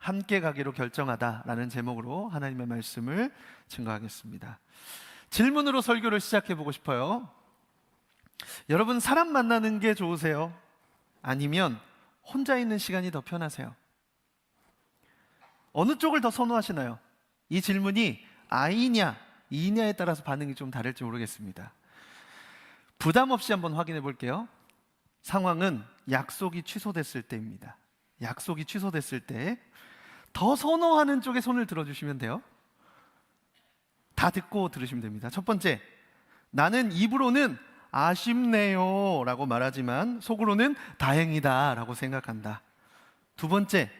함께 가기로 결정하다라는 제목으로 하나님의 말씀을 증거하겠습니다. 질문으로 설교를 시작해 보고 싶어요. 여러분, 사람 만나는 게 좋으세요? 아니면 혼자 있는 시간이 더 편하세요? 어느 쪽을 더 선호하시나요? 이 질문이 아이냐 이냐에 따라서 반응이 좀 다를지 모르겠습니다. 부담 없이 한번 확인해 볼게요. 상황은 약속이 취소됐을 때입니다. 약속이 취소됐을 때 더 선호하는 쪽에 손을 들어주시면 돼요. 다 듣고 들으시면 됩니다. 첫 번째, 나는 입으로는 아쉽네요 라고 말하지만 속으로는 다행이다 라고 생각한다. 두 번째,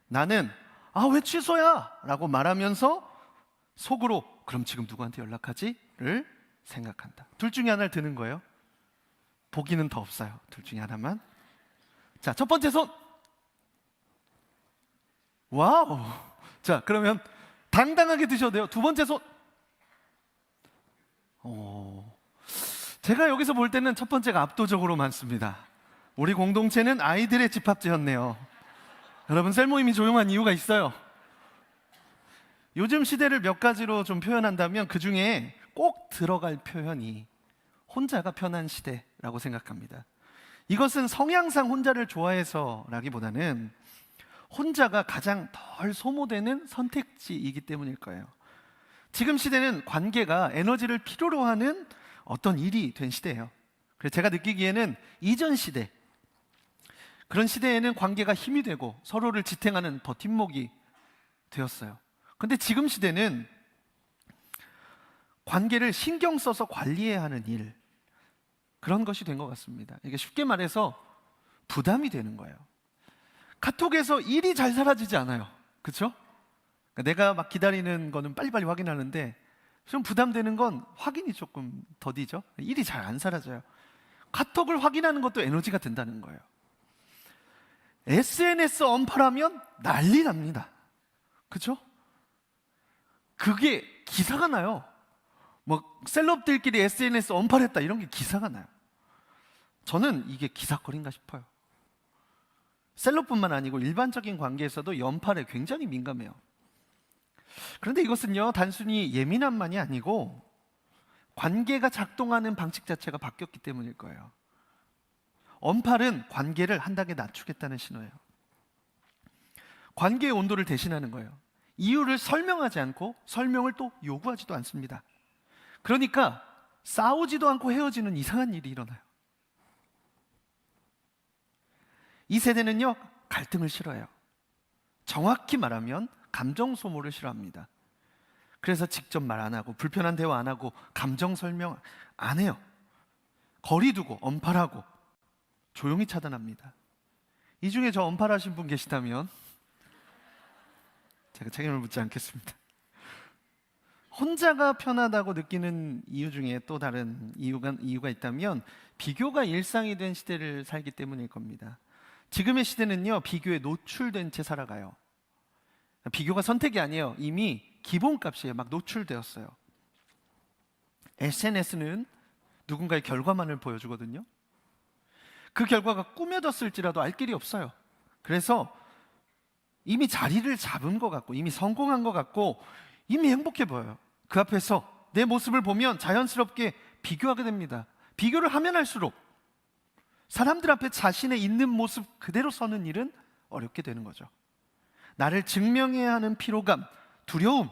나는 왜 취소야 라고 말하면서 속으로 그럼 지금 누구한테 연락하지? 를 생각한다. 둘 중에 하나를 드는 거예요. 보기는 더 없어요. 둘 중에 하나만. 자, 첫 번째 손. 와우. 자, 그러면 당당하게 드셔도 돼요. 두 번째 손. 제가 여기서 볼 때는 첫 번째가 압도적으로 많습니다. 우리 공동체는 아이들의 집합지였네요. 여러분, 셀모임이 조용한 이유가 있어요. 요즘 시대를 몇 가지로 좀 표현한다면 그 중에 꼭 들어갈 표현이 혼자가 편한 시대라고 생각합니다. 이것은 성향상 혼자를 좋아해서라기보다는 혼자가 가장 덜 소모되는 선택지이기 때문일 거예요. 지금 시대는 관계가 에너지를 필요로 하는 어떤 일이 된 시대예요. 그래서 제가 느끼기에는 이전 시대, 그런 시대에는 관계가 힘이 되고 서로를 지탱하는 버팀목이 되었어요. 근데 지금 시대는 관계를 신경 써서 관리해야 하는 일, 그런 것이 된 것 같습니다. 이게 쉽게 말해서 부담이 되는 거예요. 카톡에서 일이 잘 사라지지 않아요. 그렇죠? 내가 막 기다리는 거는 빨리빨리 확인하는데 좀 부담되는 건 확인이 조금 더디죠. 일이 잘 안 사라져요. 카톡을 확인하는 것도 에너지가 된다는 거예요. SNS 언팔하면 난리 납니다. 그렇죠? 그게 기사가 나요. 뭐 셀럽들끼리 SNS 언팔했다 이런 게 기사가 나요. 저는 이게 기사거리인가 싶어요. 셀럽뿐만 아니고 일반적인 관계에서도 연팔에 굉장히 민감해요. 그런데 이것은요, 단순히 예민함만이 아니고 관계가 작동하는 방식 자체가 바뀌었기 때문일 거예요. 언팔은 관계를 한 단계 낮추겠다는 신호예요. 관계의 온도를 대신하는 거예요. 이유를 설명하지 않고 설명을 또 요구하지도 않습니다. 그러니까 싸우지도 않고 헤어지는 이상한 일이 일어나요. 이 세대는요, 갈등을 싫어해요. 정확히 말하면 감정 소모를 싫어합니다. 그래서 직접 말 안 하고 불편한 대화 안 하고 감정 설명 안 해요. 거리 두고 언팔하고 조용히 차단합니다. 이 중에 저 언팔하신 분 계시다면 제가 책임을 묻지 않겠습니다. 혼자가 편하다고 느끼는 이유 중에 또 다른 이유가 있다면 비교가 일상이 된 시대를 살기 때문일 겁니다. 지금의 시대는요, 비교에 노출된 채 살아가요. 비교가 선택이 아니에요. 이미 기본값이에요. 막 노출되었어요. SNS는 누군가의 결과만을 보여주거든요. 그 결과가 꾸며졌을지라도 알 길이 없어요. 그래서 이미 자리를 잡은 것 같고 이미 성공한 것 같고 이미 행복해 보여요. 그 앞에서 내 모습을 보면 자연스럽게 비교하게 됩니다. 비교를 하면 할수록 사람들 앞에 자신의 있는 모습 그대로 서는 일은 어렵게 되는 거죠. 나를 증명해야 하는 피로감, 두려움,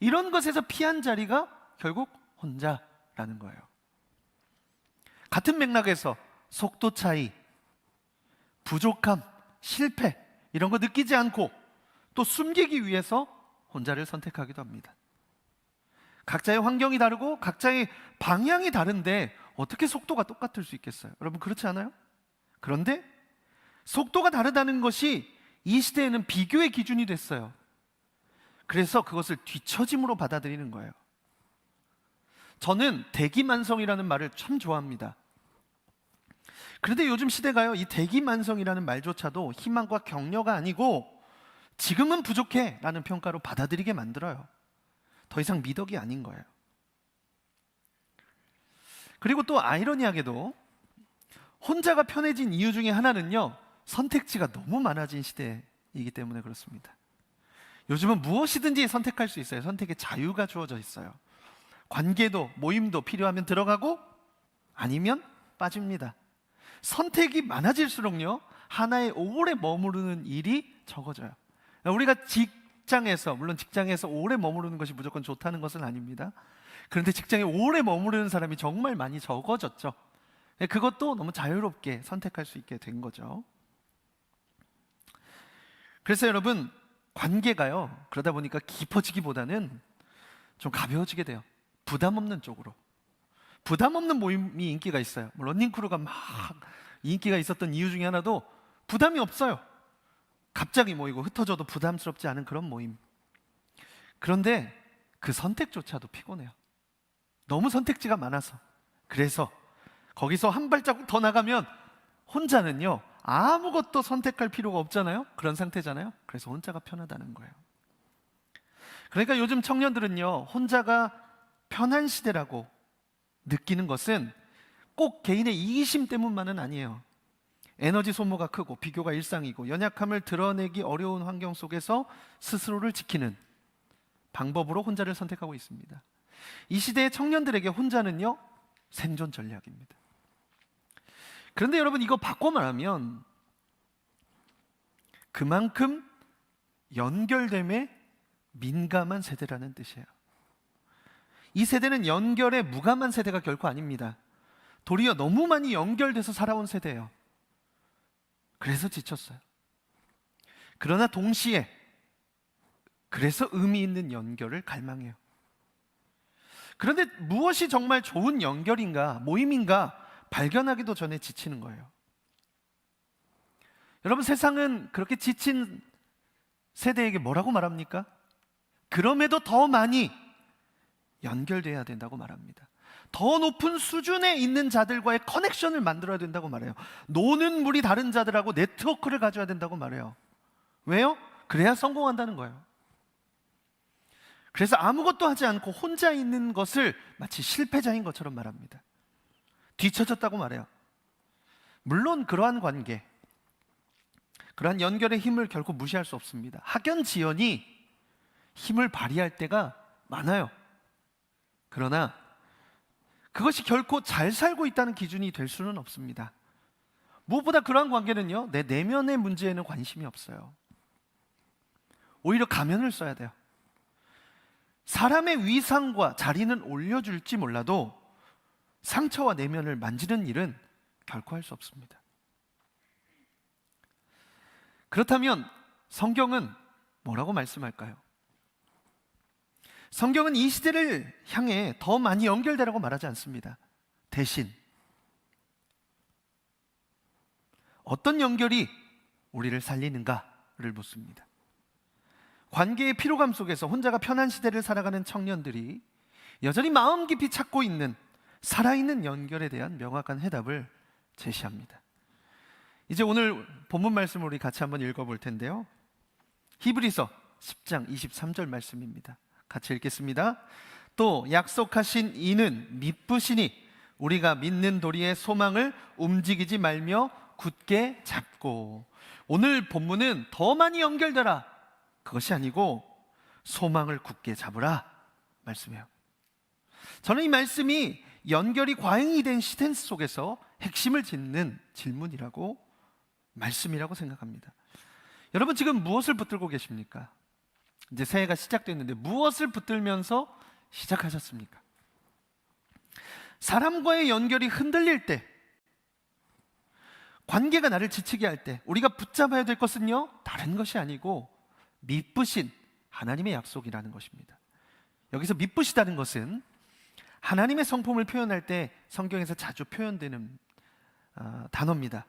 이런 것에서 피한 자리가 결국 혼자라는 거예요. 같은 맥락에서 속도 차이, 부족함, 실패 이런 거 느끼지 않고 또 숨기기 위해서 혼자를 선택하기도 합니다. 각자의 환경이 다르고 각자의 방향이 다른데 어떻게 속도가 똑같을 수 있겠어요? 여러분, 그렇지 않아요? 그런데 속도가 다르다는 것이 이 시대에는 비교의 기준이 됐어요. 그래서 그것을 뒤처짐으로 받아들이는 거예요. 저는 대기만성이라는 말을 참 좋아합니다. 그런데 요즘 시대가요, 이 대기만성이라는 말조차도 희망과 격려가 아니고 지금은 부족해 라는 평가로 받아들이게 만들어요. 더 이상 미덕이 아닌 거예요. 그리고 또 아이러니하게도 혼자가 편해진 이유 중에 하나는요, 선택지가 너무 많아진 시대이기 때문에 그렇습니다. 요즘은 무엇이든지 선택할 수 있어요. 선택의 자유가 주어져 있어요. 관계도 모임도 필요하면 들어가고 아니면 빠집니다. 선택이 많아질수록요, 하나에 오래 머무르는 일이 적어져요. 우리가 직장에서, 물론 직장에서 오래 머무르는 것이 무조건 좋다는 것은 아닙니다. 그런데 직장에 오래 머무르는 사람이 정말 많이 적어졌죠. 그것도 너무 자유롭게 선택할 수 있게 된 거죠. 그래서 여러분, 관계가요, 그러다 보니까 깊어지기보다는 좀 가벼워지게 돼요. 부담 없는 쪽으로. 부담 없는 모임이 인기가 있어요. 뭐 러닝크루가 막 인기가 있었던 이유 중에 하나도 부담이 없어요. 갑자기 모이고 흩어져도 부담스럽지 않은 그런 모임. 그런데 그 선택조차도 피곤해요. 너무 선택지가 많아서. 그래서 거기서 한 발자국 더 나가면 혼자는요, 아무것도 선택할 필요가 없잖아요. 그런 상태잖아요. 그래서 혼자가 편하다는 거예요. 그러니까 요즘 청년들은요, 혼자가 편한 시대라고 느끼는 것은 꼭 개인의 이기심 때문만은 아니에요. 에너지 소모가 크고 비교가 일상이고 연약함을 드러내기 어려운 환경 속에서 스스로를 지키는 방법으로 혼자를 선택하고 있습니다. 이 시대의 청년들에게 혼자는요, 생존 전략입니다. 그런데 여러분, 이거 바꿔 말하면 그만큼 연결됨에 민감한 세대라는 뜻이에요. 이 세대는 연결에 무감한 세대가 결코 아닙니다. 도리어 너무 많이 연결돼서 살아온 세대예요. 그래서 지쳤어요. 그러나 동시에 그래서 의미 있는 연결을 갈망해요. 그런데 무엇이 정말 좋은 연결인가, 모임인가 발견하기도 전에 지치는 거예요. 여러분, 세상은 그렇게 지친 세대에게 뭐라고 말합니까? 그럼에도 더 많이 연결돼야 된다고 말합니다. 더 높은 수준에 있는 자들과의 커넥션을 만들어야 된다고 말해요. 노는 물이 다른 자들하고 네트워크를 가져야 된다고 말해요. 왜요? 그래야 성공한다는 거예요. 그래서 아무것도 하지 않고 혼자 있는 것을 마치 실패자인 것처럼 말합니다. 뒤처졌다고 말해요. 물론 그러한 관계, 그러한 연결의 힘을 결코 무시할 수 없습니다. 학연지연이 힘을 발휘할 때가 많아요. 그러나 그것이 결코 잘 살고 있다는 기준이 될 수는 없습니다. 무엇보다 그러한 관계는요, 내 내면의 문제에는 관심이 없어요. 오히려 가면을 써야 돼요. 사람의 위상과 자리는 올려줄지 몰라도 상처와 내면을 만지는 일은 결코 할 수 없습니다. 그렇다면 성경은 뭐라고 말씀할까요? 성경은 이 시대를 향해 더 많이 연결되라고 말하지 않습니다. 대신 어떤 연결이 우리를 살리는가를 묻습니다. 관계의 피로감 속에서 혼자가 편한 시대를 살아가는 청년들이 여전히 마음 깊이 찾고 있는 살아있는 연결에 대한 명확한 해답을 제시합니다. 이제 오늘 본문 말씀을 우리 같이 한번 읽어볼 텐데요. 히브리서 10장 23절 말씀입니다. 같이 읽겠습니다. 또 약속하신 이는 미쁘시니 우리가 믿는 도리의 소망을 움직이지 말며 굳게 잡고. 오늘 본문은 더 많이 연결되라, 그것이 아니고 소망을 굳게 잡으라 말씀해요. 저는 이 말씀이 연결이 과잉이 된 시대 속에서 핵심을 짓는 질문이라고, 말씀이라고 생각합니다. 여러분, 지금 무엇을 붙들고 계십니까? 이제 새해가 시작됐는데 무엇을 붙들면서 시작하셨습니까? 사람과의 연결이 흔들릴 때, 관계가 나를 지치게 할 때 우리가 붙잡아야 될 것은요, 다른 것이 아니고 미쁘신 하나님의 약속이라는 것입니다. 여기서 미쁘시다는 것은 하나님의 성품을 표현할 때 성경에서 자주 표현되는 단어입니다.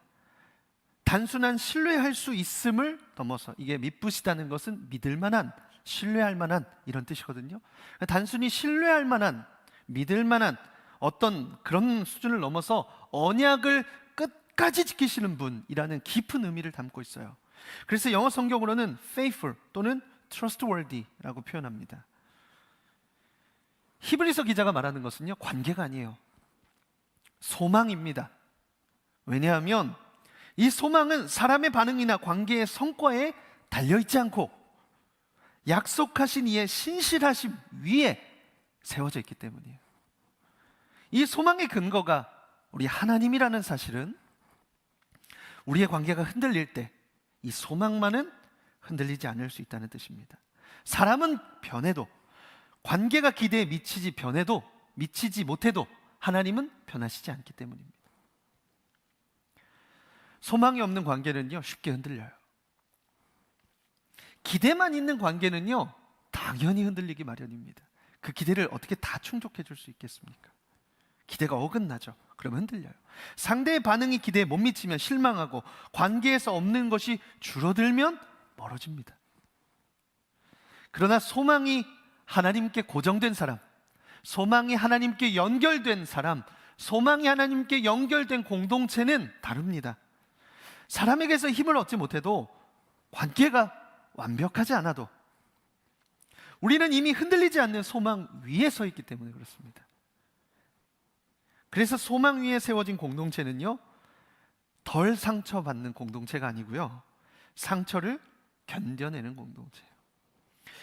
단순한 신뢰할 수 있음을 넘어서, 이게 미쁘시다는 것은 믿을 만한, 신뢰할 만한 이런 뜻이거든요. 단순히 신뢰할 만한, 믿을 만한 어떤 그런 수준을 넘어서 언약을 끝까지 지키시는 분이라는 깊은 의미를 담고 있어요. 그래서 영어 성경으로는 faithful 또는 trustworthy라고 표현합니다. 히브리서 기자가 말하는 것은요, 관계가 아니에요. 소망입니다. 왜냐하면 이 소망은 사람의 반응이나 관계의 성과에 달려있지 않고 약속하신 이의 신실하심 위에 세워져 있기 때문이에요. 이 소망의 근거가 우리 하나님이라는 사실은 우리의 관계가 흔들릴 때 이 소망만은 흔들리지 않을 수 있다는 뜻입니다. 사람은 변해도, 관계가 기대에 미치지 못해도 하나님은 변하시지 않기 때문입니다. 소망이 없는 관계는요, 쉽게 흔들려요. 기대만 있는 관계는요, 당연히 흔들리기 마련입니다. 그 기대를 어떻게 다 충족해 줄 수 있겠습니까? 기대가 어긋나죠. 그러면 흔들려요. 상대의 반응이 기대에 못 미치면 실망하고, 관계에서 없는 것이 줄어들면 멀어집니다. 그러나 소망이 하나님께 고정된 사람, 소망이 하나님께 연결된 사람, 소망이 하나님께 연결된 공동체는 다릅니다. 사람에게서 힘을 얻지 못해도, 관계가 완벽하지 않아도 우리는 이미 흔들리지 않는 소망 위에 서 있기 때문에 그렇습니다. 그래서 소망 위에 세워진 공동체는요, 덜 상처받는 공동체가 아니고요, 상처를 견뎌내는 공동체예요.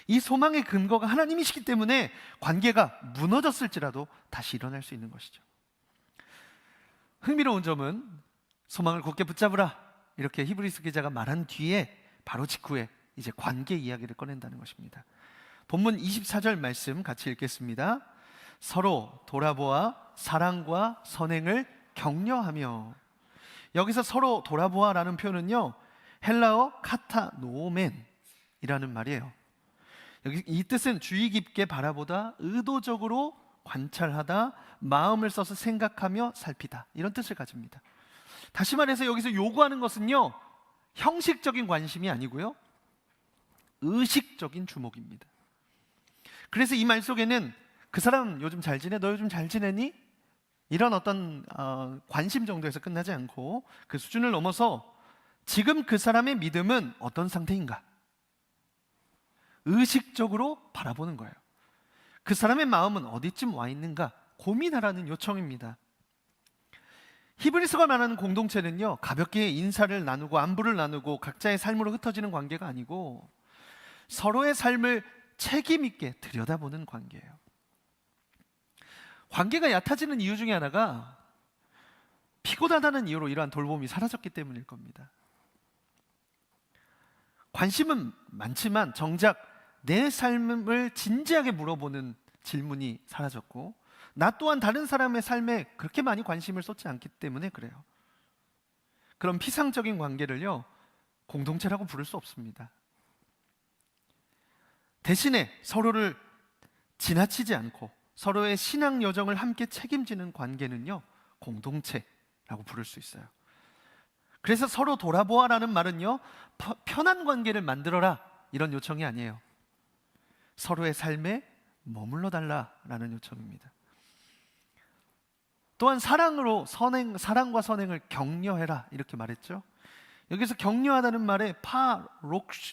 이 소망의 근거가 하나님이시기 때문에 관계가 무너졌을지라도 다시 일어날 수 있는 것이죠. 흥미로운 점은 소망을 굳게 붙잡으라 이렇게 히브리서 기자가 말한 뒤에 바로 직후에 이제 관계 이야기를 꺼낸다는 것입니다. 본문 24절 말씀 같이 읽겠습니다. 서로 돌아보아 사랑과 선행을 격려하며. 여기서 서로 돌아보아라는 표현은요, 헬라어 카타노멘이라는 말이에요. 여기 이 뜻은 주의 깊게 바라보다, 의도적으로 관찰하다, 마음을 써서 생각하며 살피다, 이런 뜻을 가집니다. 다시 말해서 여기서 요구하는 것은요, 형식적인 관심이 아니고요, 의식적인 주목입니다. 그래서 이 말 속에는 그 사람 요즘 잘 지내? 너 요즘 잘 지내니? 이런 어떤 관심 정도에서 끝나지 않고 그 수준을 넘어서 지금 그 사람의 믿음은 어떤 상태인가? 의식적으로 바라보는 거예요. 그 사람의 마음은 어디쯤 와 있는가? 고민하라는 요청입니다. 히브리서가 말하는 공동체는요, 가볍게 인사를 나누고 안부를 나누고 각자의 삶으로 흩어지는 관계가 아니고 서로의 삶을 책임 있게 들여다보는 관계예요. 관계가 얕아지는 이유 중에 하나가 피곤하다는 이유로 이러한 돌봄이 사라졌기 때문일 겁니다. 관심은 많지만 정작 내 삶을 진지하게 물어보는 질문이 사라졌고, 나 또한 다른 사람의 삶에 그렇게 많이 관심을 쏟지 않기 때문에 그래요. 그런 피상적인 관계를요, 공동체라고 부를 수 없습니다. 대신에 서로를 지나치지 않고 서로의 신앙 여정을 함께 책임지는 관계는요, 공동체라고 부를 수 있어요. 그래서 서로 돌아보아라는 말은요, 편한 관계를 만들어라 이런 요청이 아니에요. 서로의 삶에 머물러 달라라는 요청입니다. 또한 사랑과 선행을 격려해라 이렇게 말했죠. 여기서 격려하다는 말에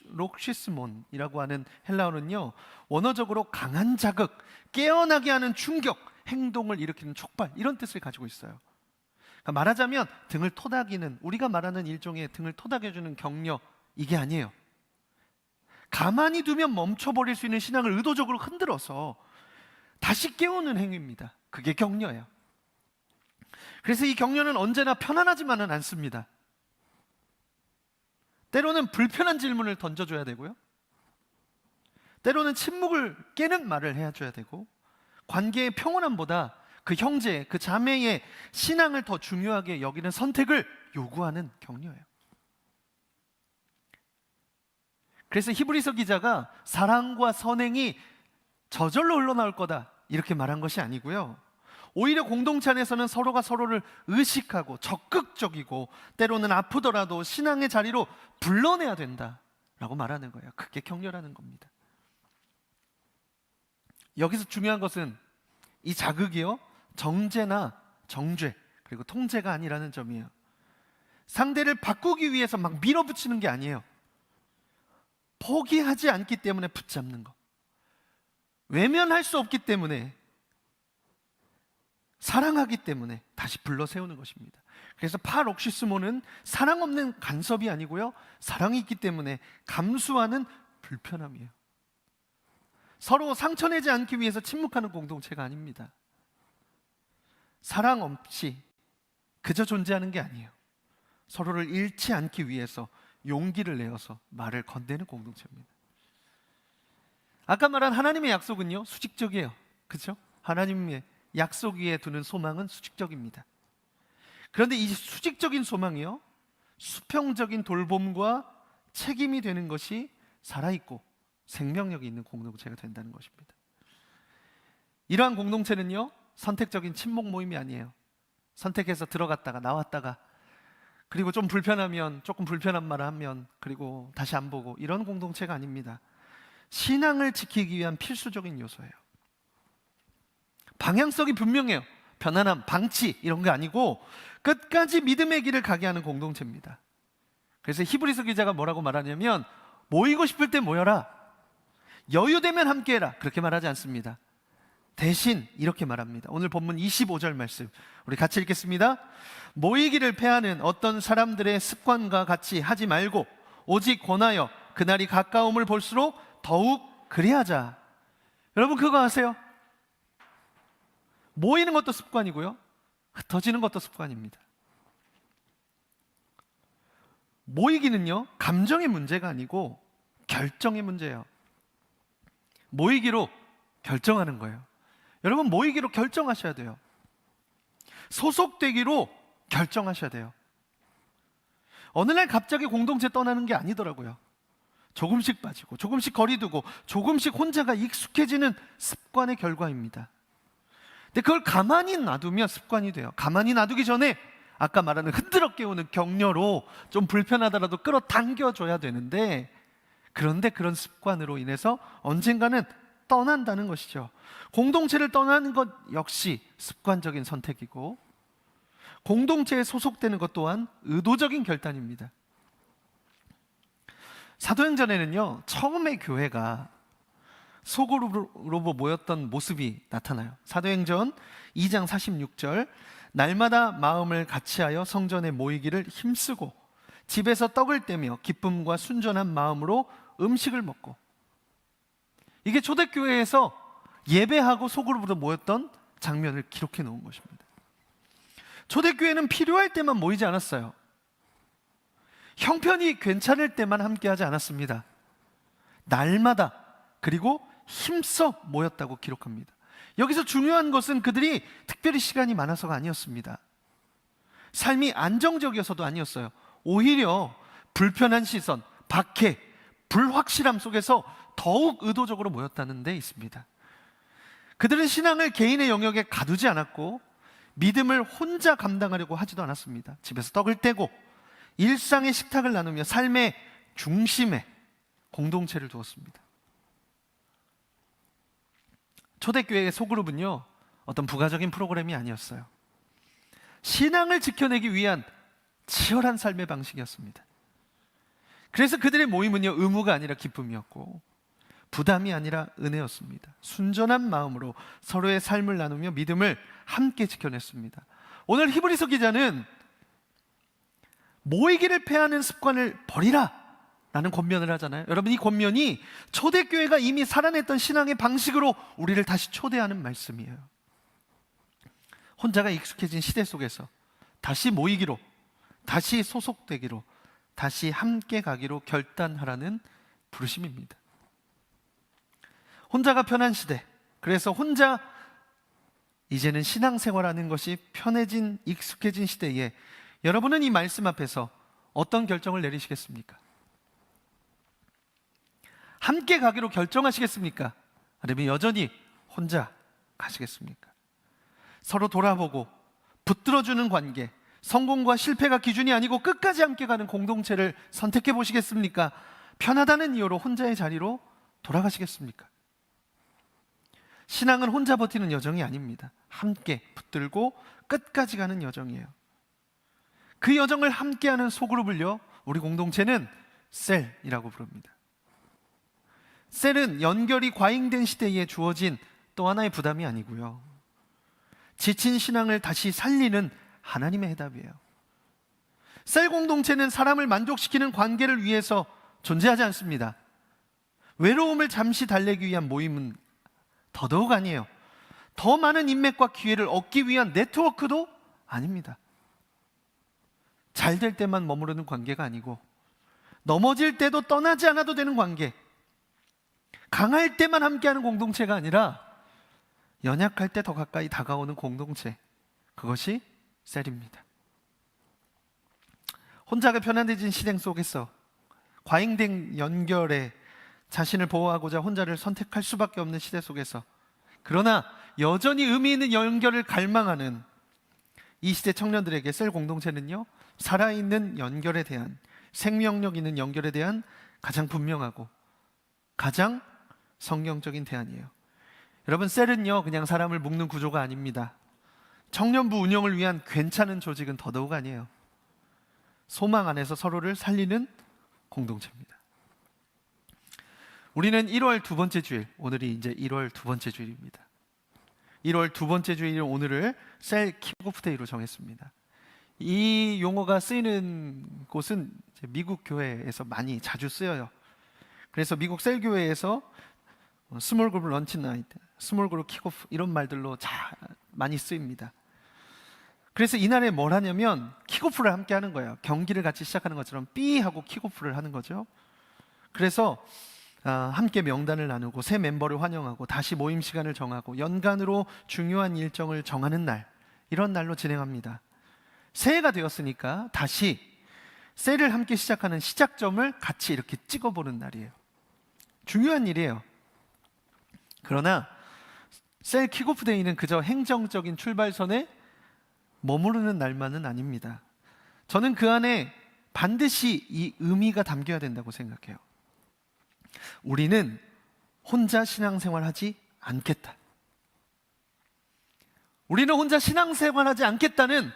록시스몬이라고 하는 헬라어는요, 원어적으로 강한 자극, 깨어나게 하는 충격, 행동을 일으키는 촉발, 이런 뜻을 가지고 있어요. 그러니까 말하자면 등을 토닥이는, 우리가 말하는 일종의 등을 토닥여주는 격려, 이게 아니에요. 가만히 두면 멈춰버릴 수 있는 신앙을 의도적으로 흔들어서 다시 깨우는 행위입니다. 그게 격려예요. 그래서 이 격려는 언제나 편안하지만은 않습니다. 때로는 불편한 질문을 던져줘야 되고요, 때로는 침묵을 깨는 말을 해줘야 되고, 관계의 평온함보다 그 형제, 그 자매의 신앙을 더 중요하게 여기는 선택을 요구하는 격려예요. 그래서 히브리서 기자가 사랑과 선행이 저절로 흘러나올 거다 이렇게 말한 것이 아니고요, 오히려 공동체 안에서는 서로가 서로를 의식하고 적극적이고 때로는 아프더라도 신앙의 자리로 불러내야 된다라고 말하는 거예요. 그게 격려라는 겁니다. 여기서 중요한 것은 이 자극이요, 정죄나 정죄 그리고 통제가 아니라는 점이에요. 상대를 바꾸기 위해서 막 밀어붙이는 게 아니에요. 포기하지 않기 때문에 붙잡는 것, 외면할 수 없기 때문에, 사랑하기 때문에 다시 불러 세우는 것입니다. 그래서 파록시스모는 사랑 없는 간섭이 아니고요, 사랑이 있기 때문에 감수하는 불편함이에요. 서로 상처내지 않기 위해서 침묵하는 공동체가 아닙니다. 사랑 없이 그저 존재하는 게 아니에요. 서로를 잃지 않기 위해서 용기를 내어서 말을 건네는 공동체입니다. 아까 말한 하나님의 약속은요, 수직적이에요. 그렇죠? 하나님의 약속 위에 두는 소망은 수직적입니다. 그런데 이 수직적인 소망이요, 수평적인 돌봄과 책임이 되는 것이 살아있고 생명력이 있는 공동체가 된다는 것입니다. 이러한 공동체는요, 선택적인 친목 모임이 아니에요. 선택해서 들어갔다가 나왔다가, 그리고 좀 불편하면 조금 불편한 말을 하면 그리고 다시 안 보고, 이런 공동체가 아닙니다. 신앙을 지키기 위한 필수적인 요소예요. 방향성이 분명해요. 편안함, 방치 이런 게 아니고 끝까지 믿음의 길을 가게 하는 공동체입니다. 그래서 히브리서 기자가 뭐라고 말하냐면, 모이고 싶을 때 모여라, 여유되면 함께해라, 그렇게 말하지 않습니다. 대신 이렇게 말합니다. 오늘 본문 25절 말씀 우리 같이 읽겠습니다. 모이기를 패하는 어떤 사람들의 습관과 같이 하지 말고 오직 권하여 그날이 가까움을 볼수록 더욱 그리하자. 여러분, 그거 아세요? 모이는 것도 습관이고요, 흩어지는 것도 습관입니다. 모이기는요, 감정의 문제가 아니고 결정의 문제예요. 모이기로 결정하는 거예요. 여러분, 모이기로 결정하셔야 돼요. 소속되기로 결정하셔야 돼요. 어느 날 갑자기 공동체 떠나는 게 아니더라고요. 조금씩 빠지고 조금씩 거리 두고 조금씩 혼자가 익숙해지는 습관의 결과입니다. 근데 그걸 가만히 놔두면 습관이 돼요. 가만히 놔두기 전에 아까 말하는 흔들어 깨우는 격려로 좀 불편하더라도 끌어당겨줘야 되는데, 그런데 그런 습관으로 인해서 언젠가는 떠난다는 것이죠. 공동체를 떠나는 것 역시 습관적인 선택이고, 공동체에 소속되는 것 또한 의도적인 결단입니다. 사도행전에는요, 처음에 교회가 소그룹으로 모였던 모습이 나타나요. 사도행전 2장 46절, 날마다 마음을 같이하여 성전에 모이기를 힘쓰고 집에서 떡을 떼며 기쁨과 순전한 마음으로 음식을 먹고. 이게 초대교회에서 예배하고 소그룹으로 모였던 장면을 기록해 놓은 것입니다. 초대교회는 필요할 때만 모이지 않았어요. 형편이 괜찮을 때만 함께하지 않았습니다. 날마다, 그리고 힘써 모였다고 기록합니다. 여기서 중요한 것은 그들이 특별히 시간이 많아서가 아니었습니다. 삶이 안정적이어서도 아니었어요. 오히려 불편한 시선, 박해, 불확실함 속에서 더욱 의도적으로 모였다는 데 있습니다. 그들은 신앙을 개인의 영역에 가두지 않았고 믿음을 혼자 감당하려고 하지도 않았습니다. 집에서 떡을 떼고 일상의 식탁을 나누며 삶의 중심에 공동체를 두었습니다. 초대교회의 소그룹은요, 어떤 부가적인 프로그램이 아니었어요. 신앙을 지켜내기 위한 치열한 삶의 방식이었습니다. 그래서 그들의 모임은요, 의무가 아니라 기쁨이었고 부담이 아니라 은혜였습니다. 순전한 마음으로 서로의 삶을 나누며 믿음을 함께 지켜냈습니다. 오늘 히브리서 기자는 모이기를 패하는 습관을 버리라 라는 권면을 하잖아요. 여러분, 이 권면이 초대교회가 이미 살아냈던 신앙의 방식으로 우리를 다시 초대하는 말씀이에요. 혼자가 익숙해진 시대 속에서 다시 모이기로, 다시 소속되기로, 다시 함께 가기로 결단하라는 부르심입니다. 혼자가 편한 시대, 그래서 혼자 이제는 신앙생활하는 것이 편해진, 익숙해진 시대에 여러분은 이 말씀 앞에서 어떤 결정을 내리시겠습니까? 함께 가기로 결정하시겠습니까? 아니면 여전히 혼자 가시겠습니까? 서로 돌아보고 붙들어주는 관계, 성공과 실패가 기준이 아니고 끝까지 함께 가는 공동체를 선택해 보시겠습니까? 편하다는 이유로 혼자의 자리로 돌아가시겠습니까? 신앙은 혼자 버티는 여정이 아닙니다. 함께 붙들고 끝까지 가는 여정이에요. 그 여정을 함께하는 소그룹을요, 우리 공동체는 셀이라고 부릅니다. 셀은 연결이 과잉된 시대에 주어진 또 하나의 부담이 아니고요, 지친 신앙을 다시 살리는 하나님의 해답이에요. 셀 공동체는 사람을 만족시키는 관계를 위해서 존재하지 않습니다. 외로움을 잠시 달래기 위한 모임은 더더욱 아니에요. 더 많은 인맥과 기회를 얻기 위한 네트워크도 아닙니다. 잘 될 때만 머무르는 관계가 아니고, 넘어질 때도 떠나지 않아도 되는 관계, 강할 때만 함께하는 공동체가 아니라 연약할 때 더 가까이 다가오는 공동체, 그것이 셀입니다. 혼자가 편안해진 시대 속에서 과잉된 연결에 자신을 보호하고자 혼자를 선택할 수밖에 없는 시대 속에서, 그러나 여전히 의미 있는 연결을 갈망하는 이 시대 청년들에게 셀 공동체는요, 살아있는 연결에 대한, 생명력 있는 연결에 대한 가장 분명하고 가장 성경적인 대안이에요. 여러분, 셀은요 그냥 사람을 묶는 구조가 아닙니다. 청년부 운영을 위한 괜찮은 조직은 더더욱 아니에요. 소망 안에서 서로를 살리는 공동체입니다. 우리는 1월 두 번째 주일, 오늘이 이제 1월 두 번째 주일입니다. 1월 두 번째 주일 오늘을 셀 킥오프 데이로 정했습니다. 이 용어가 쓰이는 곳은 미국 교회에서 많이 자주 쓰여요. 그래서 미국 셀 교회에서 스몰 그룹 런치 나이트, 스몰 그룹 킥오프 이런 말들로 많이 쓰입니다. 그래서 이날에 뭘 하냐면 킥오프를 함께 하는 거예요. 경기를 같이 시작하는 것처럼 삐 하고 킥오프를 하는 거죠. 그래서 함께 명단을 나누고 새 멤버를 환영하고 다시 모임 시간을 정하고 연간으로 중요한 일정을 정하는 날, 이런 날로 진행합니다. 새해가 되었으니까 다시 셀을 함께 시작하는 시작점을 같이 이렇게 찍어보는 날이에요. 중요한 일이에요. 그러나 셀 킥오프 데이는 그저 행정적인 출발선에 머무르는 날만은 아닙니다. 저는 그 안에 반드시 이 의미가 담겨야 된다고 생각해요. 우리는 혼자 신앙생활하지 않겠다. 우리는 혼자 신앙생활하지 않겠다는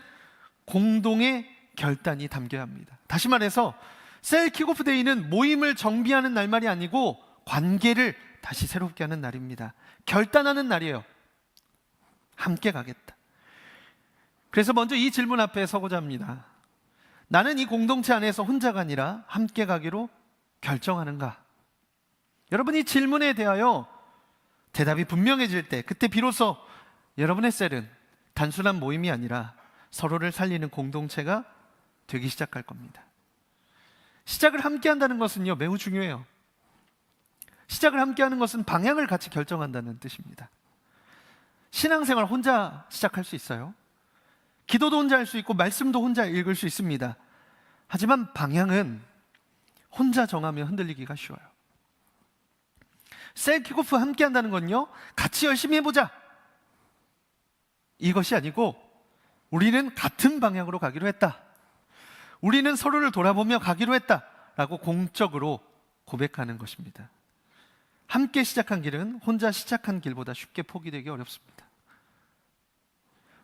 공동의 결단이 담겨야 합니다. 다시 말해서 셀 킥오프 데이는 모임을 정비하는 날만이 아니고 관계를 다시 새롭게 하는 날입니다. 결단하는 날이에요. 함께 가겠다. 그래서 먼저 이 질문 앞에 서고자 합니다. 나는 이 공동체 안에서 혼자가 아니라 함께 가기로 결정하는가? 여러분, 이 질문에 대하여 대답이 분명해질 때, 그때 비로소 여러분의 셀은 단순한 모임이 아니라 서로를 살리는 공동체가 되기 시작할 겁니다. 시작을 함께 한다는 것은요, 매우 중요해요. 시작을 함께 하는 것은 방향을 같이 결정한다는 뜻입니다. 신앙생활 혼자 시작할 수 있어요. 기도도 혼자 할 수 있고 말씀도 혼자 읽을 수 있습니다. 하지만 방향은 혼자 정하면 흔들리기가 쉬워요. 셀 킥오프 함께 한다는 건요, 같이 열심히 해보자, 이것이 아니고 우리는 같은 방향으로 가기로 했다, 우리는 서로를 돌아보며 가기로 했다 라고 공적으로 고백하는 것입니다. 함께 시작한 길은 혼자 시작한 길보다 쉽게 포기되기 어렵습니다.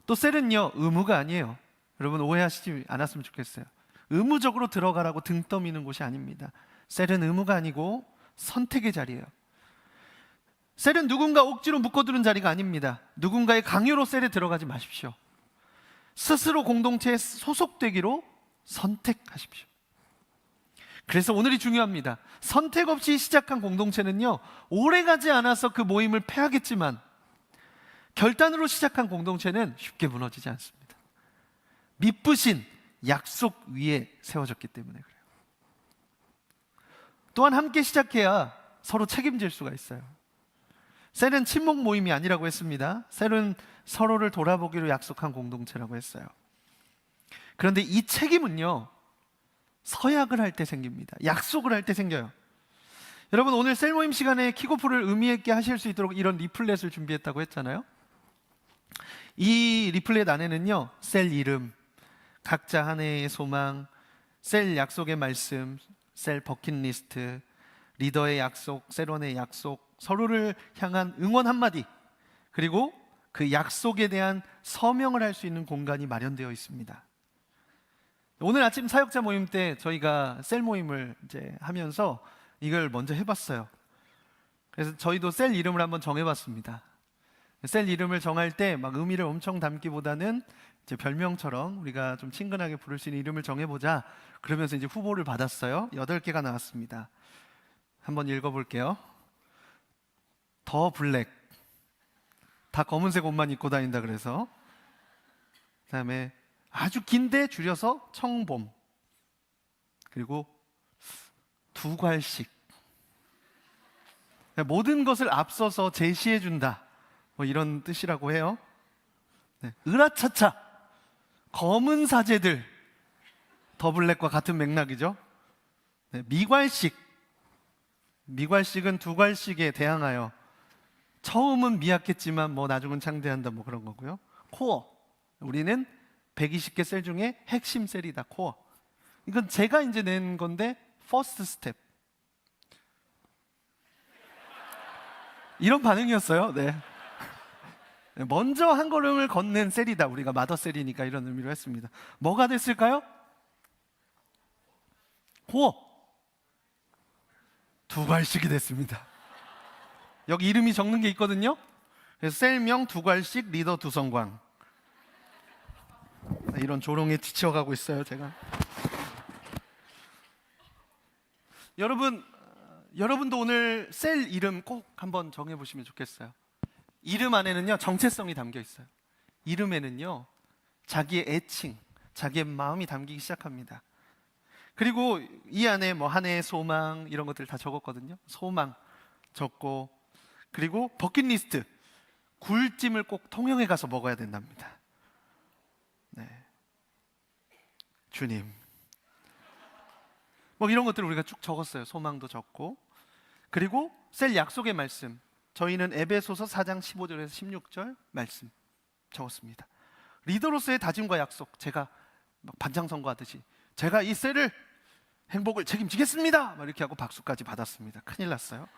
또 셀은요, 의무가 아니에요. 여러분, 오해하시지 않았으면 좋겠어요. 의무적으로 들어가라고 등 떠미는 곳이 아닙니다. 셀은 의무가 아니고 선택의 자리예요. 셀은 누군가 억지로 묶어두는 자리가 아닙니다. 누군가의 강요로 셀에 들어가지 마십시오. 스스로 공동체에 소속되기로 선택하십시오. 그래서 오늘이 중요합니다. 선택 없이 시작한 공동체는요, 오래가지 않아서 그 모임을 패하겠지만 결단으로 시작한 공동체는 쉽게 무너지지 않습니다. 믿으신 약속 위에 세워졌기 때문에 그래요. 또한 함께 시작해야 서로 책임질 수가 있어요. 셀은 친목 모임이 아니라고 했습니다. 셀은 서로를 돌아보기로 약속한 공동체라고 했어요. 그런데 이 책임은요, 서약을 할 때 생깁니다. 약속을 할 때 생겨요. 여러분, 오늘 셀 모임 시간에 킥오프를 의미 있게 하실 수 있도록 이런 리플렛을 준비했다고 했잖아요. 이 리플렛 안에는요, 셀 이름, 각자 한 해의 소망, 셀 약속의 말씀, 셀 버킷리스트, 리더의 약속, 셀원의 약속, 서로를 향한 응원 한마디, 그리고 그 약속에 대한 서명을 할 수 있는 공간이 마련되어 있습니다. 오늘 아침 사역자 모임 때 저희가 셀 모임을 이제 하면서 이걸 먼저 해봤어요. 그래서 저희도 셀 이름을 한번 정해봤습니다. 셀 이름을 정할 때 막 의미를 엄청 담기보다는 이제 별명처럼 우리가 좀 친근하게 부를 수 있는 이름을 정해보자, 그러면서 이제 후보를 받았어요. 8개가 나왔습니다. 한번 읽어볼게요. 더 블랙, 다 검은색 옷만 입고 다닌다 그래서. 그다음에 아주 긴데 줄여서 청봄, 그리고 두괄식, 모든 것을 앞서서 제시해준다, 뭐 이런 뜻이라고 해요. 네. 으라차차, 검은 사제들, 더블랙과 같은 맥락이죠. 네. 미괄식, 미괄식은 두괄식에 대항하여 처음은 미약했지만 뭐 나중은 창대한다, 뭐 그런 거고요. 코어, 우리는 120개 셀 중에 핵심 셀이다, 코어. 이건 제가 이제 낸 건데 퍼스트 스텝, 이런 반응이었어요. 네. 먼저 한 걸음을 걷는 셀이다, 우리가 마더 셀이니까 이런 의미로 했습니다. 뭐가 됐을까요? 코어, 두괄식이 됐습니다. 여기 이름이 적는 게 있거든요. 그래서 셀명 두괄식 리더 두성광, 이런 조롱에 지쳐가고 있어요 제가. 여러분도 오늘 셀 이름 꼭 한번 정해보시면 좋겠어요. 이름 안에는요 정체성이 담겨 있어요. 이름에는요 자기의 애칭, 자기의 마음이 담기기 시작합니다. 그리고 이 안에 뭐 한 해의 소망, 이런 것들 다 적었거든요. 소망 적고, 그리고 버킷리스트, 굴찜을 꼭 통영에 가서 먹어야 된답니다. 네. 주님, 뭐 이런 것들을 우리가 쭉 적었어요. 소망도 적고. 그리고 셀 약속의 말씀, 저희는 에베소서 4장 15절에서 16절 말씀 적었습니다. 리더로서의 다짐과 약속, 제가 막 반장 선거하듯이 제가 이 셀을 행복을 책임지겠습니다, 막 이렇게 하고 박수까지 받았습니다. 큰일 났어요.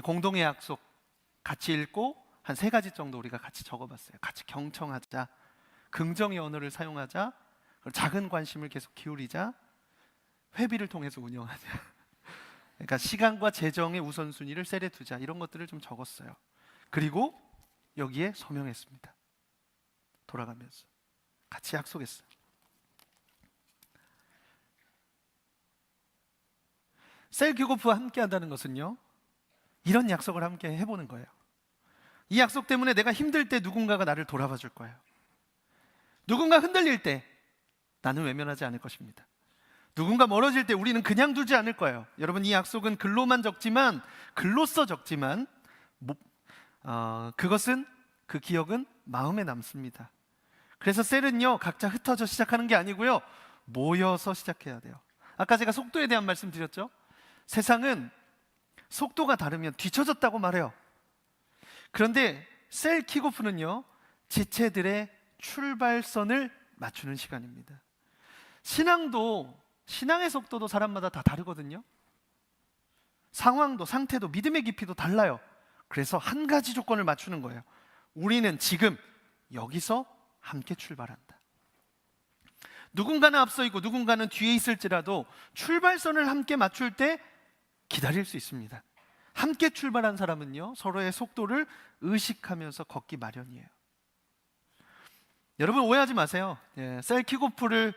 공동의 약속 같이 읽고 한 3가지 정도 우리가 같이 적어봤어요. 같이 경청하자, 긍정의 언어를 사용하자, 작은 관심을 계속 기울이자, 회비를 통해서 운영하자. 그러니까 시간과 재정의 우선순위를 셀에 두자, 이런 것들을 좀 적었어요. 그리고 여기에 서명했습니다. 돌아가면서 같이 약속했어요. 셀 킥오프와 함께 한다는 것은요, 이런 약속을 함께 해보는 거예요. 이 약속 때문에 내가 힘들 때 누군가가 나를 돌아봐 줄 거예요. 누군가 흔들릴 때 나는 외면하지 않을 것입니다. 누군가 멀어질 때 우리는 그냥 두지 않을 거예요. 여러분, 이 약속은 글로만 적지만, 글로써 적지만 그것은, 그 기억은 마음에 남습니다. 그래서 셀은요 각자 흩어져 시작하는 게 아니고요, 모여서 시작해야 돼요. 아까 제가 속도에 대한 말씀 드렸죠. 세상은 속도가 다르면 뒤처졌다고 말해요. 그런데 셀 킥오프는요 지체들의 출발선을 맞추는 시간입니다. 신앙의 속도도 사람마다 다 다르거든요. 상황도, 상태도, 믿음의 깊이도 달라요. 그래서 한 가지 조건을 맞추는 거예요. 우리는 지금 여기서 함께 출발한다. 누군가는 앞서 있고 누군가는 뒤에 있을지라도 출발선을 함께 맞출 때 기다릴 수 있습니다. 함께 출발한 사람은요 서로의 속도를 의식하면서 걷기 마련이에요. 여러분, 오해하지 마세요. 셀 킥오프를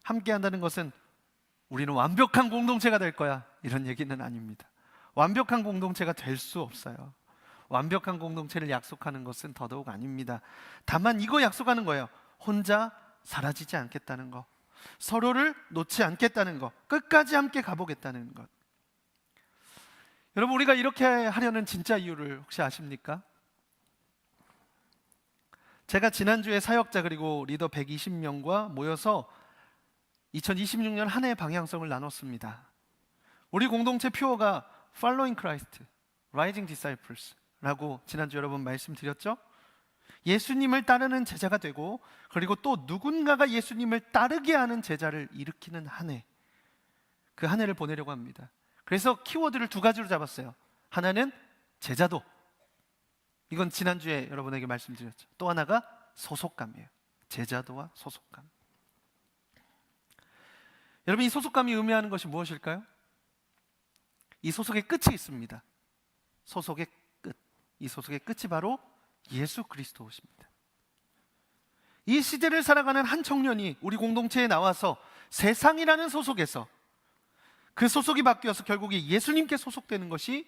함께 한다는 것은 우리는 완벽한 공동체가 될 거야, 이런 얘기는 아닙니다. 완벽한 공동체가 될 수 없어요. 완벽한 공동체를 약속하는 것은 더더욱 아닙니다. 다만 이거 약속하는 거예요. 혼자 사라지지 않겠다는 거, 서로를 놓지 않겠다는 거, 끝까지 함께 가보겠다는 것. 여러분, 우리가 이렇게 하려는 진짜 이유를 혹시 아십니까? 제가 지난주에 사역자 그리고 리더 120명과 모여서 2026년 한 해의 방향성을 나눴습니다. 우리 공동체 표어가 Following Christ, Rising Disciples 라고 지난주 여러분 말씀드렸죠? 예수님을 따르는 제자가 되고, 그리고 또 누군가가 예수님을 따르게 하는 제자를 일으키는 한 해, 그 한 해를 보내려고 합니다. 그래서 키워드를 2가지로 잡았어요. 하나는 제자도, 이건 지난주에 여러분에게 말씀드렸죠. 또 하나가 소속감이에요. 제자도와 소속감. 여러분, 이 소속감이 의미하는 것이 무엇일까요? 이 소속의 끝이 있습니다. 소속의 끝. 이 소속의 끝이 바로 예수 그리스도십니다. 이 시대를 살아가는 한 청년이 우리 공동체에 나와서 세상이라는 소속에서 그 소속이 바뀌어서 결국에 예수님께 소속되는 것이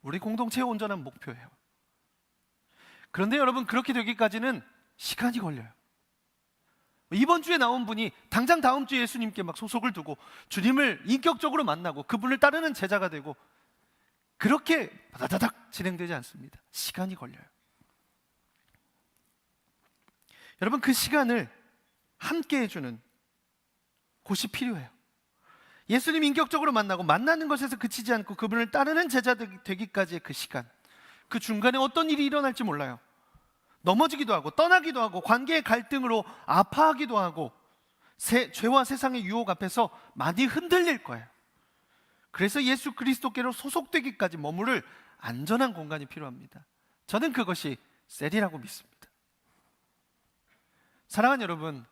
우리 공동체의 온전한 목표예요. 그런데 여러분, 그렇게 되기까지는 시간이 걸려요. 이번 주에 나온 분이 당장 다음 주에 예수님께 막 소속을 두고 주님을 인격적으로 만나고 그분을 따르는 제자가 되고, 그렇게 다다닥 진행되지 않습니다. 시간이 걸려요. 여러분, 그 시간을 함께 해주는 곳이 필요해요. 예수님 인격적으로 만나고 만나는 것에서 그치지 않고 그분을 따르는 제자 되기까지의 그 시간, 그 중간에 어떤 일이 일어날지 몰라요. 넘어지기도 하고 떠나기도 하고 관계의 갈등으로 아파하기도 하고 죄와 세상의 유혹 앞에서 많이 흔들릴 거예요. 그래서 예수 그리스도께로 소속되기까지 머무를 안전한 공간이 필요합니다. 저는 그것이 셀이라고 믿습니다. 사랑하는 여러분,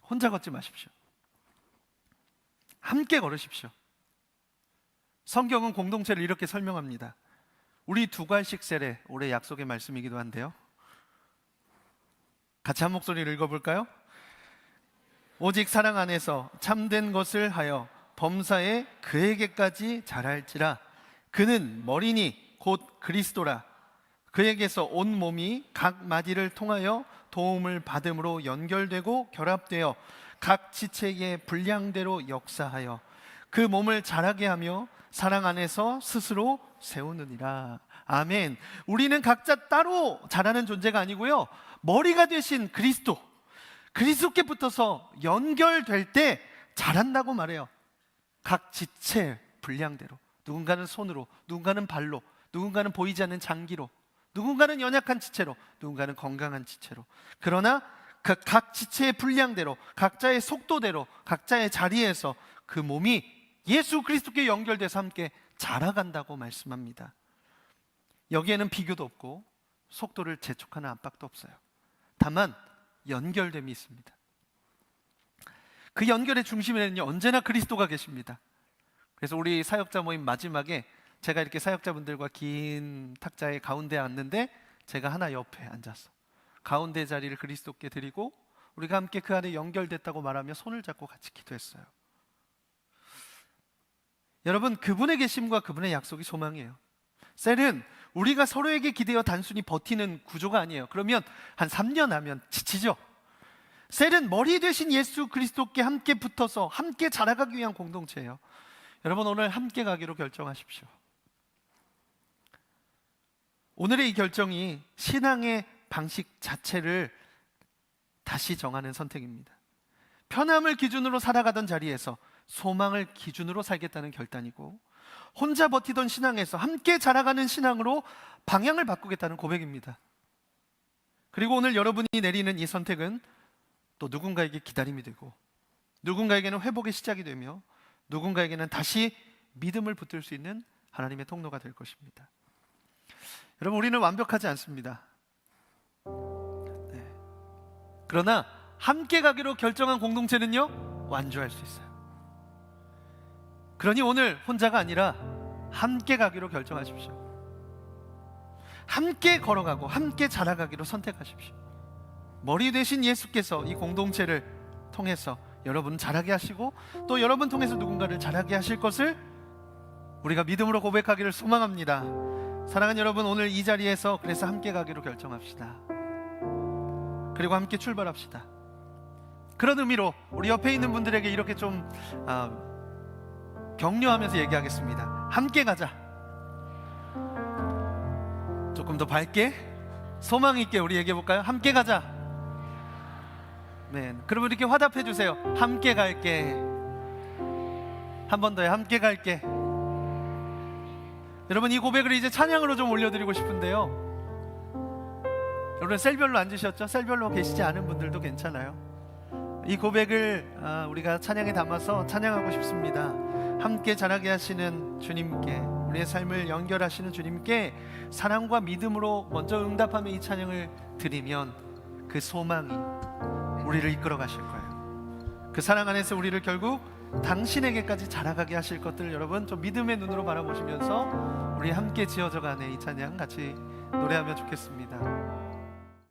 혼자 걷지 마십시오. 함께 걸으십시오. 성경은 공동체를 이렇게 설명합니다. 우리 두 갈씩 셀의 올해 약속의 말씀이기도 한데요, 같이 한 목소리를 읽어볼까요? 오직 사랑 안에서 참된 것을 하여 범사에 그에게까지 자랄지라. 그는 머리니 곧 그리스도라. 그에게서 온 몸이 각 마디를 통하여 도움을 받음으로 연결되고 결합되어 각 지체의 분량대로 역사하여 그 몸을 자라게 하며 사랑 안에서 스스로 세우느니라. 아멘. 우리는 각자 따로 자라는 존재가 아니고요, 머리가 되신 그리스도께 붙어서 연결될 때 자란다고 말해요. 각 지체 분량대로, 누군가는 손으로, 누군가는 발로, 누군가는 보이지 않는 장기로, 누군가는 연약한 지체로, 누군가는 건강한 지체로. 그러나 그 각 지체의 분량대로, 각자의 속도대로, 각자의 자리에서 그 몸이 예수 그리스도께 연결돼서 함께 자라간다고 말씀합니다. 여기에는 비교도 없고 속도를 재촉하는 압박도 없어요. 다만 연결됨이 있습니다. 그 연결의 중심에는요, 언제나 그리스도가 계십니다. 그래서 우리 사역자 모임 마지막에 제가 이렇게 사역자분들과 긴 탁자의 가운데 앉는데, 제가 하나 옆에 앉아서 가운데 자리를 그리스도께 드리고 우리가 함께 그 안에 연결됐다고 말하며 손을 잡고 같이 기도했어요. 여러분, 그분의 계심과 그분의 약속이 소망이에요. 셀은 우리가 서로에게 기대어 단순히 버티는 구조가 아니에요. 그러면 한 3년 하면 지치죠. 셀은 머리 되신 예수 그리스도께 함께 붙어서 함께 자라가기 위한 공동체예요. 여러분, 오늘 함께 가기로 결정하십시오. 오늘의 이 결정이 신앙의 방식 자체를 다시 정하는 선택입니다. 편함을 기준으로 살아가던 자리에서 소망을 기준으로 살겠다는 결단이고, 혼자 버티던 신앙에서 함께 자라가는 신앙으로 방향을 바꾸겠다는 고백입니다. 그리고 오늘 여러분이 내리는 이 선택은 또 누군가에게 기다림이 되고, 누군가에게는 회복의 시작이 되며, 누군가에게는 다시 믿음을 붙들 수 있는 하나님의 통로가 될 것입니다. 여러분, 우리는 완벽하지 않습니다. 그러나 함께 가기로 결정한 공동체는요, 완주할 수 있어요. 그러니 오늘 혼자가 아니라 함께 가기로 결정하십시오. 함께 걸어가고 함께 자라가기로 선택하십시오. 머리 되신 예수께서 이 공동체를 통해서 여러분 자라게 하시고, 또 여러분 통해서 누군가를 자라게 하실 것을 우리가 믿음으로 고백하기를 소망합니다. 사랑하는 여러분, 오늘 이 자리에서 그래서 함께 가기로 결정합시다. 그리고 함께 출발합시다. 그런 의미로 우리 옆에 있는 분들에게 이렇게 좀 격려하면서 얘기하겠습니다. 함께 가자. 조금 더 밝게 소망 있게 우리 얘기해 볼까요? 함께 가자. 네, 그러면 이렇게 화답해 주세요. 함께 갈게. 한 번 더요. 함께 갈게. 여러분, 이 고백을 이제 찬양으로 좀 올려드리고 싶은데요, 여러분 셀별로 앉으셨죠? 셀별로 계시지 않은 분들도 괜찮아요. 이 고백을 우리가 찬양에 담아서 찬양하고 싶습니다. 함께 자라게 하시는 주님께, 우리의 삶을 연결하시는 주님께 사랑과 믿음으로 먼저 응답하며 이 찬양을 드리면 그 소망이 우리를 이끌어 가실 거예요. 그 사랑 안에서 우리를 결국 당신에게까지 자라가게 하실 것들을 여러분 좀 믿음의 눈으로 바라보시면서 우리 함께 지어져가는 이 찬양 같이 노래하면 좋겠습니다.